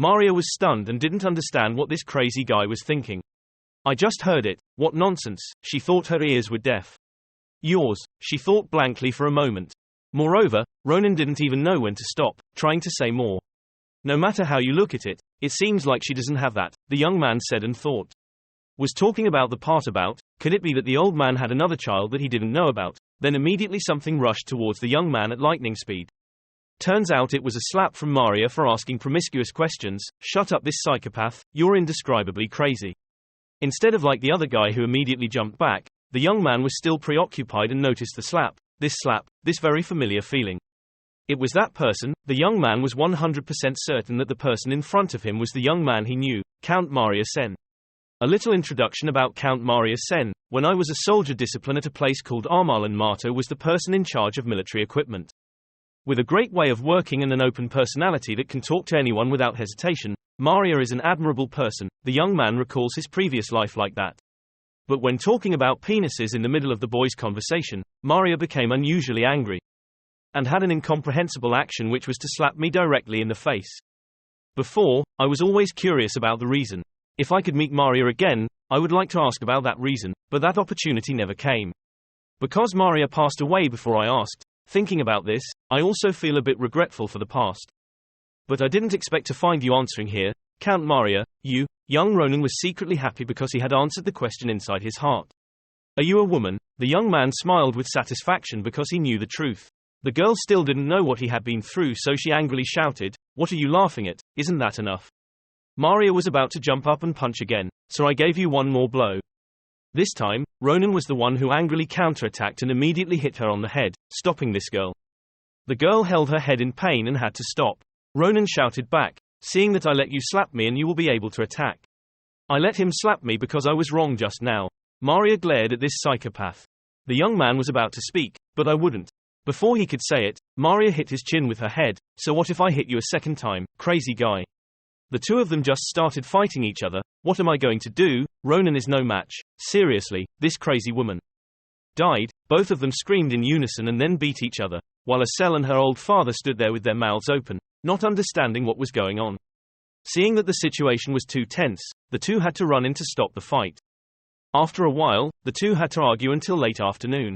Maria was stunned and didn't understand what this crazy guy was thinking. I just heard it. What nonsense, she thought her ears were deaf. Yours, she thought blankly for a moment. Moreover, Ronan didn't even know when to stop, trying to say more. No matter how you look at it, it seems like she doesn't have that, the young man said and thought. Was talking about the part about, could it be that the old man had another child that he didn't know about? Then immediately something rushed towards the young man at lightning speed. Turns out it was a slap from Maria for asking promiscuous questions. Shut up, this psychopath, you're indescribably crazy. Instead of like the other guy who immediately jumped back, the young man was still preoccupied and noticed the slap, this very familiar feeling. It was that person. The young man was 100% certain that the person in front of him was the young man he knew, Count Maria Sen. A little introduction about Count Maria Sen. When I was a soldier discipline at a place called Armalan Marto was the person in charge of military equipment. With a great way of working and an open personality that can talk to anyone without hesitation, Maria is an admirable person. The young man recalls his previous life like that. But when talking about penises in the middle of the boys' conversation, Maria became unusually angry. And had an incomprehensible action, which was to slap me directly in the face. Before, I was always curious about the reason. If I could meet Maria again, I would like to ask about that reason, but that opportunity never came. Because Maria passed away before I asked, thinking about this, I also feel a bit regretful for the past. But I didn't expect to find you answering here, Count Maria. You, young Ronan was secretly happy because he had answered the question inside his heart. Are you a woman? The young man smiled with satisfaction because he knew the truth. The girl still didn't know what he had been through, so she angrily shouted, what are you laughing at? Isn't that enough? Maria was about to jump up and punch again, so I gave you one more blow. This time, Ronan was the one who angrily counterattacked and immediately hit her on the head, stopping this girl. The girl held her head in pain and had to stop. Ronan shouted back, seeing that I let you slap me and you will be able to attack. I let him slap me because I was wrong just now. Maria glared at this psychopath. The young man was about to speak, but I wouldn't. Before he could say it, Maria hit his chin with her head. So what if I hit you a second time, crazy guy? The two of them just started fighting each other. What am I going to do? Ronan is no match. Seriously, this crazy woman. Died. Both of them screamed in unison and then beat each other, while Estelle and her old father stood there with their mouths open, not understanding what was going on. Seeing that the situation was too tense, the two had to run in to stop the fight. After a while, the two had to argue until late afternoon.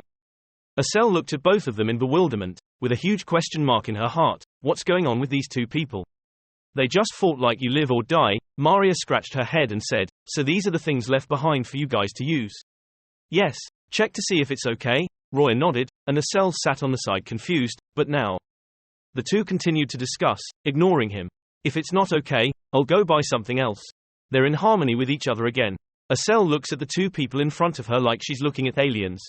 Estelle looked at both of them in bewilderment, with a huge question mark in her heart. What's going on with these two people? They just fought like you live or die. Maria scratched her head and said, so these are the things left behind for you guys to use? Yes. Check to see if it's okay. Roy nodded, and Estelle sat on the side confused, but now. The two continued to discuss, ignoring him. If it's not okay, I'll go buy something else. They're in harmony with each other again. Estelle looks at the two people in front of her like she's looking at aliens.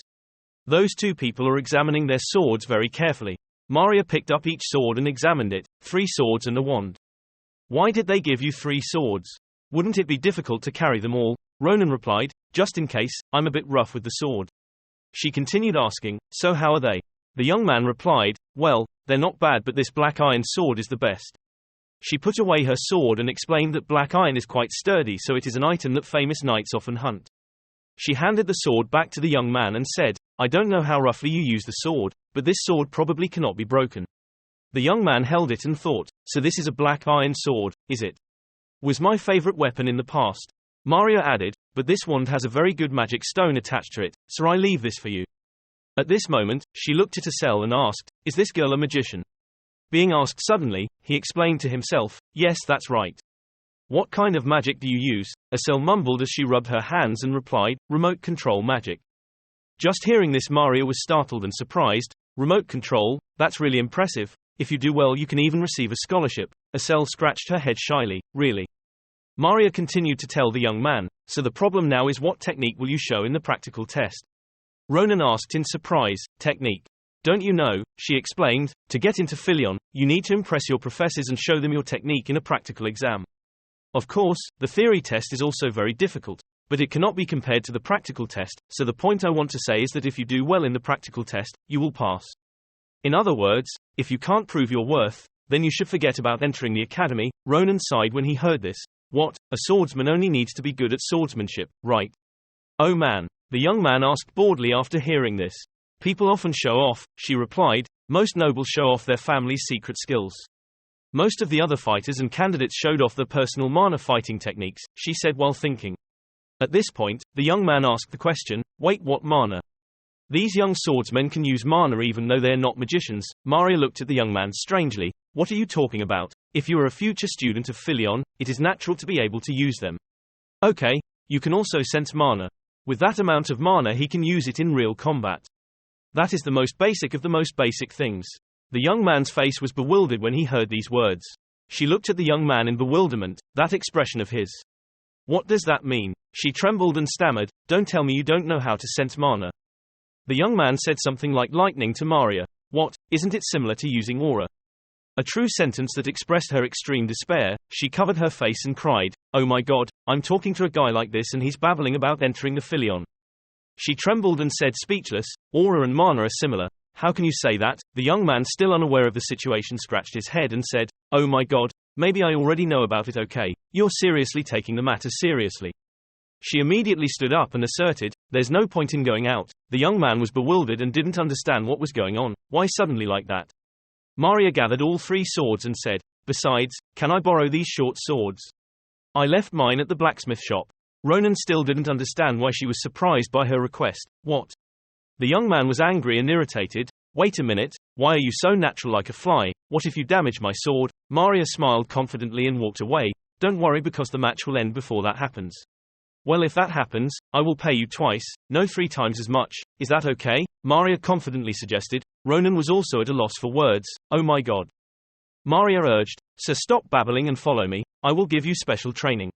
Those two people are examining their swords very carefully. Maria picked up each sword and examined it. 3 swords and a wand. Why did they give you 3 swords? Wouldn't it be difficult to carry them all? Ronan replied, just in case, I'm a bit rough with the sword. She continued asking, so how are they? The young man replied, well, they're not bad, but this black iron sword is the best. She put away her sword and explained that black iron is quite sturdy, so it is an item that famous knights often hunt. She handed the sword back to the young man and said, I don't know how roughly you use the sword, but this sword probably cannot be broken. The young man held it and thought, so this is a black iron sword, is it? Was my favorite weapon in the past. Maria added, but this wand has a very good magic stone attached to it, so I leave this for you. At this moment, she looked at Estelle and asked, is this girl a magician? Being asked suddenly, he explained to himself, yes, that's right. What kind of magic do you use? Estelle mumbled as she rubbed her hands and replied, remote control magic. Just hearing this, Maria was startled and surprised. Remote control? That's really impressive. If you do well, you can even receive a scholarship. Estelle scratched her head shyly. Really? Maria continued to tell the young man, so the problem now is what technique will you show in the practical test? Ronan asked in surprise, technique? Don't you know, she explained, to get into Filion, you need to impress your professors and show them your technique in a practical exam. Of course, the theory test is also very difficult, but it cannot be compared to the practical test, so the point I want to say is that if you do well in the practical test, you will pass. In other words, if you can't prove your worth, then you should forget about entering the academy. Ronan sighed when he heard this. What? A swordsman only needs to be good at swordsmanship, right? Oh man. The young man asked boredly after hearing this. People often show off, she replied. Most nobles show off their family's secret skills. Most of the other fighters and candidates showed off their personal mana fighting techniques, she said while thinking. At this point, the young man asked the question, wait, what mana? These young swordsmen can use mana even though they are not magicians. Maria looked at the young man strangely. What are you talking about? If you are a future student of Philion, it is natural to be able to use them. Okay, you can also sense mana. With that amount of mana he can use it in real combat. That is the most basic of the most basic things. The young man's face was bewildered when he heard these words. She looked at the young man in bewilderment, that expression of his. What does that mean? She trembled and stammered, don't tell me you don't know how to sense mana. The young man said something like lightning to Maria. What, isn't it similar to using aura? A true sentence that expressed her extreme despair. She covered her face and cried, oh my god, I'm talking to a guy like this and he's babbling about entering the Philion. She trembled and said speechless, aura and mana are similar. How can you say that? The young man, still unaware of the situation, scratched his head and said, oh my god, maybe I already know about it. Okay, you're seriously taking the matter seriously. She immediately stood up and asserted, there's no point in going out. The young man was bewildered and didn't understand what was going on. Why suddenly like that? Maria gathered all 3 swords and said, besides, can I borrow these short swords? I left mine at the blacksmith shop. Ronan still didn't understand why she was surprised by her request. What? The young man was angry and irritated. Wait a minute, why are you so natural like a fly? What if you damage my sword? Maria smiled confidently and walked away. Don't worry, because the match will end before that happens. Well, if that happens, I will pay you twice, no 3 times as much. Is that okay? Maria confidently suggested. Ronan was also at a loss for words. Oh my god. Maria urged, so stop babbling and follow me. I will give you special training.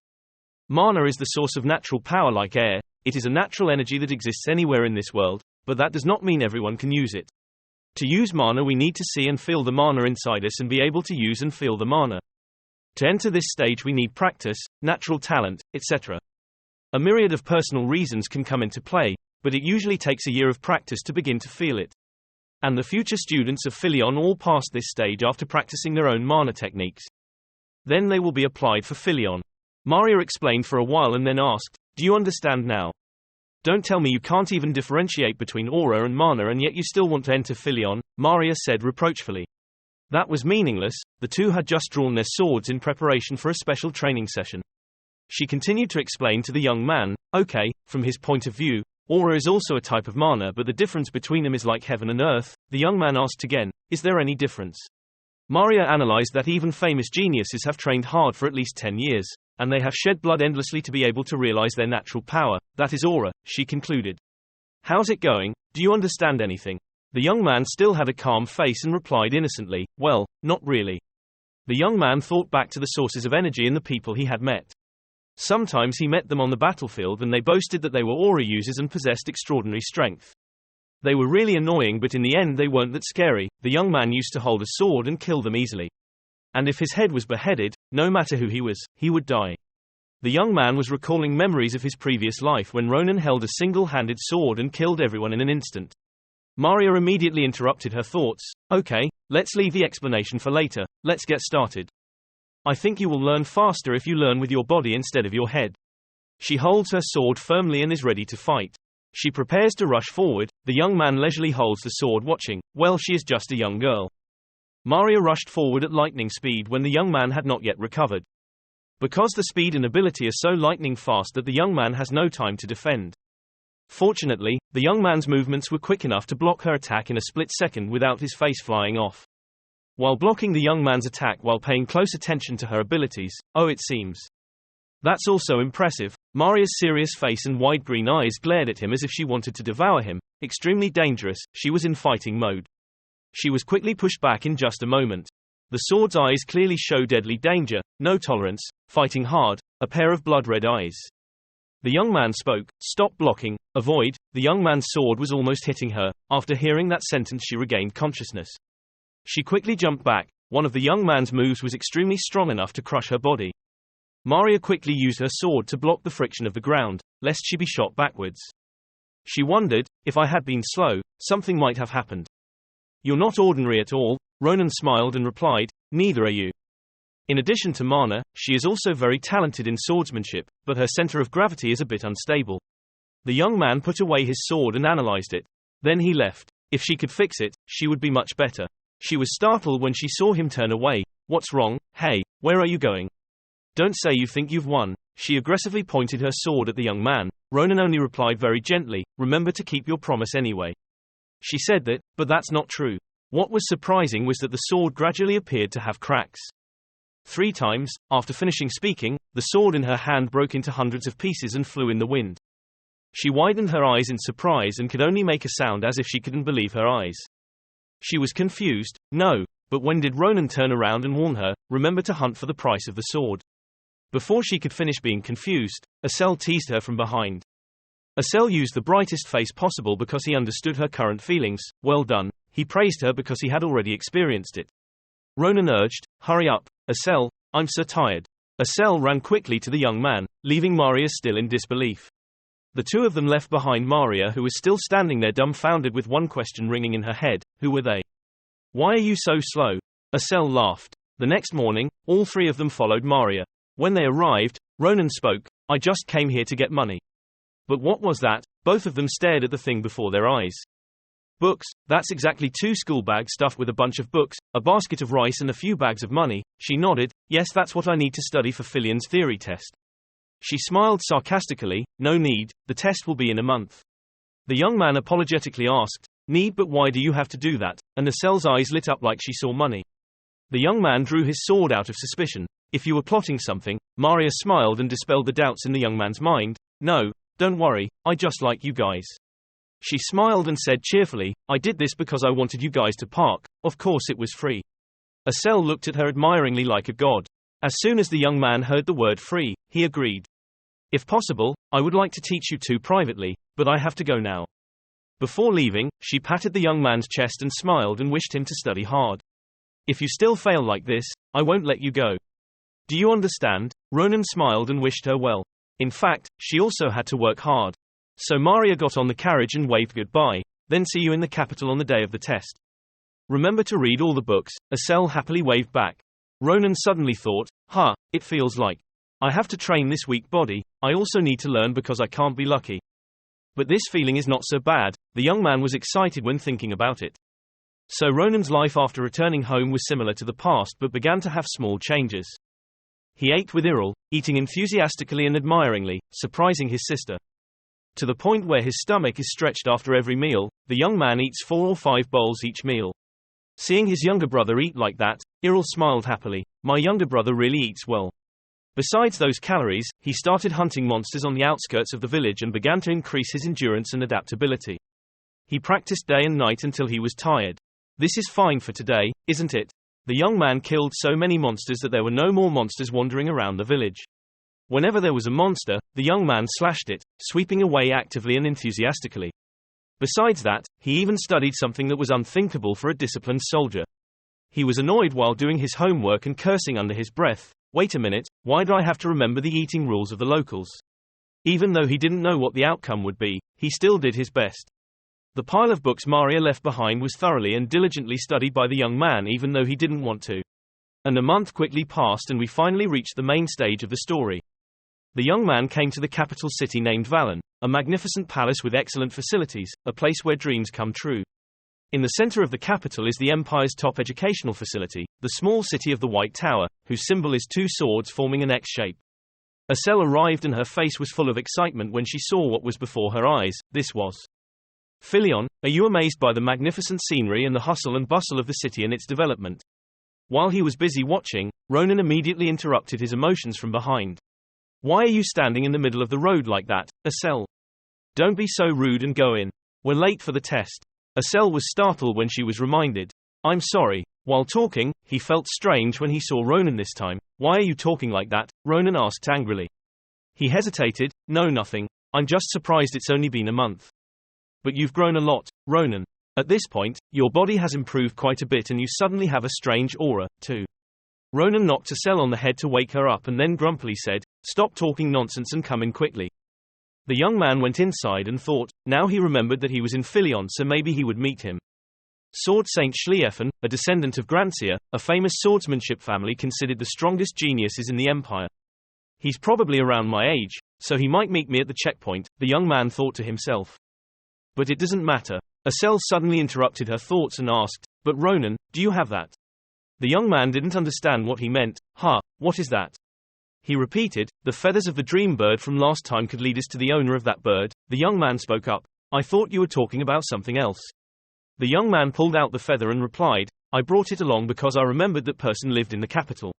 Mana is the source of natural power like air. It is a natural energy that exists anywhere in this world, but that does not mean everyone can use it. To use mana we need to see and feel the mana inside us and be able to use and feel the mana. To enter this stage we need practice, natural talent, etc. A myriad of personal reasons can come into play, but it usually takes a year of practice to begin to feel it. And the future students of Philion all passed this stage after practicing their own mana techniques. Then they will be applied for Philion. Maria explained for a while and then asked, do you understand now? Don't tell me you can't even differentiate between aura and mana and yet you still want to enter Philion, Maria said reproachfully. That was meaningless. The two had just drawn their swords in preparation for a special training session. She continued to explain to the young man, okay, from his point of view, aura is also a type of mana, but the difference between them is like heaven and earth. The young man asked again, is there any difference? Maria analyzed that even famous geniuses have trained hard for at least 10 years, and they have shed blood endlessly to be able to realize their natural power. That is aura, she concluded. How's it going? Do you understand anything? The young man still had a calm face and replied innocently, well, not really. The young man thought back to the sources of energy and the people he had met. Sometimes he met them on the battlefield and they boasted that they were aura users and possessed extraordinary strength. They were really annoying, but in the end they weren't that scary. The young man used to hold a sword and kill them easily. And if his head was beheaded, no matter who he was, he would die. The young man was recalling memories of his previous life when Ronan held a single-handed sword and killed everyone in an instant. Maria immediately interrupted her thoughts. Okay, let's leave the explanation for later, let's get started. I think you will learn faster if you learn with your body instead of your head. She holds her sword firmly and is ready to fight. She prepares to rush forward. The young man leisurely holds the sword watching. Well, she is just a young girl. Maria rushed forward at lightning speed when the young man had not yet recovered. Because the speed and ability are so lightning fast that the young man has no time to defend. Fortunately, the young man's movements were quick enough to block her attack in a split second without his face flying off. While blocking the young man's attack while paying close attention to her abilities, oh it seems. That's also impressive. Maria's serious face and wide green eyes glared at him as if she wanted to devour him. Extremely dangerous, she was in fighting mode. She was quickly pushed back in just a moment. The sword's eyes clearly show deadly danger, no tolerance, fighting hard, a pair of blood-red eyes. The young man spoke, stop blocking, avoid. The young man's sword was almost hitting her. After hearing that sentence she regained consciousness. She quickly jumped back. One of the young man's moves was extremely strong enough to crush her body. Maria quickly used her sword to block the friction of the ground, lest she be shot backwards. She wondered, if I had been slow, something might have happened. You're not ordinary at all, Ronan smiled and replied, neither are you. In addition to mana, she is also very talented in swordsmanship, but her center of gravity is a bit unstable. The young man put away his sword and analyzed it. Then he left. If she could fix it, she would be much better. She was startled when she saw him turn away. What's wrong? Hey, where are you going? Don't say you think you've won. She aggressively pointed her sword at the young man. Ronan only replied very gently, remember to keep your promise anyway. She said that, but that's not true. What was surprising was that the sword gradually appeared to have cracks. 3 times, after finishing speaking, the sword in her hand broke into hundreds of pieces and flew in the wind. She widened her eyes in surprise and could only make a sound as if she couldn't believe her eyes. She was confused. No, but when did Ronan turn around and warn her, remember to hunt for the price of the sword? Before she could finish being confused, Asel teased her from behind. Asel used the brightest face possible because he understood her current feelings. Well done. He praised her because he had already experienced it. Ronan urged, hurry up, Asel, I'm so tired. Asel ran quickly to the young man, leaving Maria still in disbelief. The two of them left behind Maria, who was still standing there dumbfounded with one question ringing in her head, who were they? Why are you so slow? Asel laughed. The next morning, all 3 of them followed Maria. When they arrived, Ronan spoke, I just came here to get money. But what was that? Both of them stared at the thing before their eyes. Books, that's exactly 2 school bags stuffed with a bunch of books, a basket of rice and a few bags of money. She nodded, yes, that's what I need to study for Fillion's theory test. She smiled sarcastically, no need, the test will be in a month. The young man apologetically asked, need, but why do you have to do that? And Asel's eyes lit up like she saw money. The young man drew his sword out of suspicion. If you were plotting something, Maria smiled and dispelled the doubts in the young man's mind. No, don't worry, I just like you guys. She smiled and said cheerfully, I did this because I wanted you guys to park, of course it was free. Asel looked at her admiringly like a god. As soon as the young man heard the word free, he agreed. If possible, I would like to teach you 2 privately, but I have to go now. Before leaving, she patted the young man's chest and smiled and wished him to study hard. If you still fail like this, I won't let you go. Do you understand? Ronan smiled and wished her well. In fact, she also had to work hard. So Maria got on the carriage and waved goodbye, then see you in the capital on the day of the test. Remember to read all the books, Asel happily waved back. Ronan suddenly thought, it feels like I have to train this weak body, I also need to learn because I can't be lucky. But this feeling is not so bad, the young man was excited when thinking about it. So Ronan's life after returning home was similar to the past but began to have small changes. He ate with Iril, eating enthusiastically and admiringly, surprising his sister. To the point where his stomach is stretched after every meal, the young man eats 4 or 5 bowls each meal. Seeing his younger brother eat like that, Iril smiled happily, my younger brother really eats well. Besides those calories, he started hunting monsters on the outskirts of the village and began to increase his endurance and adaptability. He practiced day and night until he was tired. This is fine for today, isn't it? The young man killed so many monsters that there were no more monsters wandering around the village. Whenever there was a monster, the young man slashed it, sweeping away actively and enthusiastically. Besides that, he even studied something that was unthinkable for a disciplined soldier. He was annoyed while doing his homework and cursing under his breath, wait a minute, why do I have to remember the eating rules of the locals? Even though he didn't know what the outcome would be, he still did his best. The pile of books Maria left behind was thoroughly and diligently studied by the young man even though he didn't want to. And a month quickly passed and we finally reached the main stage of the story. The young man came to the capital city named Valen, a magnificent palace with excellent facilities, a place where dreams come true. In the center of the capital is the Empire's top educational facility, the small city of the White Tower, whose symbol is 2 swords forming an X shape. Asel arrived and her face was full of excitement when she saw what was before her eyes. This was Fillion, are you amazed by the magnificent scenery and the hustle and bustle of the city and its development? While he was busy watching, Ronan immediately interrupted his emotions from behind. Why are you standing in the middle of the road like that, Asel? Don't be so rude and go in. We're late for the test. Asel was startled when she was reminded. I'm sorry. While talking, he felt strange when he saw Ronan this time. Why are you talking like that? Ronan asked angrily. He hesitated. No, nothing. I'm just surprised it's only been a month. But you've grown a lot, Ronan. At this point, your body has improved quite a bit and you suddenly have a strange aura, too. Ronan knocked Asel on the head to wake her up and then grumpily said, stop talking nonsense and come in quickly. The young man went inside and thought, now he remembered that he was in Fillion so maybe he would meet him. Sword Saint Schlieffen, a descendant of Grantia, a famous swordsmanship family considered the strongest geniuses in the empire. He's probably around my age, so he might meet me at the checkpoint, the young man thought to himself. But it doesn't matter. Asel suddenly interrupted her thoughts and asked, but Ronan, do you have that The young man didn't understand what he meant. What is that? He repeated, the feathers of the dream bird from last time could lead us to the owner of that bird. The young man spoke up. I thought you were talking about something else. The young man pulled out the feather and replied, I brought it along because I remembered that person lived in the capital.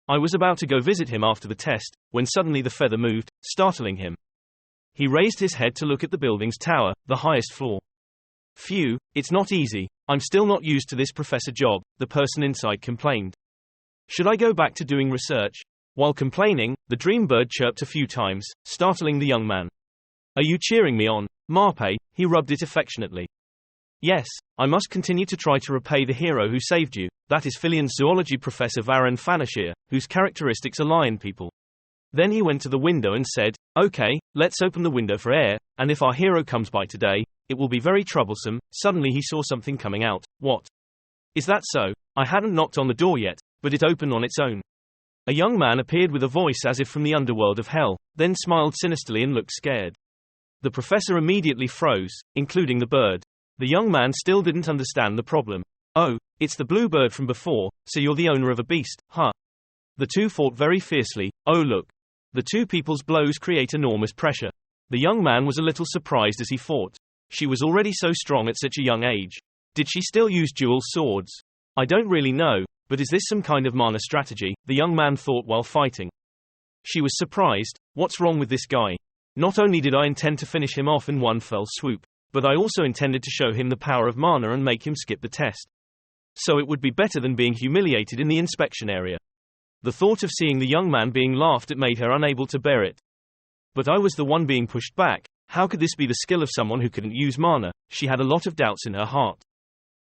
I was about to go visit him after the test, when suddenly the feather moved, startling him. He raised his head to look at the building's tower, the highest floor. Phew, it's not easy. I'm still not used to this professor job, the person inside complained. Should I go back to doing research? While complaining, the dream bird chirped a few times, startling the young man. Are you cheering me on, Marpe? He rubbed it affectionately. Yes, I must continue to try to repay the hero who saved you, that is Filian's zoology professor Varen Fanashir, whose characteristics are lion people. Then he went to the window and said, okay, let's open the window for air, and if our hero comes by today, it will be very troublesome. Suddenly he saw something coming out. What? Is that so? I hadn't knocked on the door yet, but it opened on its own. A young man appeared with a voice as if from the underworld of hell, then smiled sinisterly and looked scared. The professor immediately froze, including the bird. The young man still didn't understand the problem. Oh, it's the blue bird from before, so you're the owner of a beast, huh? The two fought very fiercely. Oh look. The two people's blows create enormous pressure. The young man was a little surprised as he fought. She was already so strong at such a young age. Did she still use dual swords? I don't really know, but is this some kind of mana strategy? The young man thought while fighting. She was surprised. What's wrong with this guy? Not only did I intend to finish him off in one fell swoop, but I also intended to show him the power of mana and make him skip the test. So it would be better than being humiliated in the inspection area. The thought of seeing the young man being laughed at made her unable to bear it. But I was the one being pushed back. How could this be the skill of someone who couldn't use mana? She had a lot of doubts in her heart.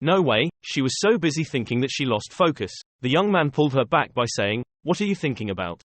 No way, she was so busy thinking that she lost focus. The young man pulled her back by saying, what are you thinking about?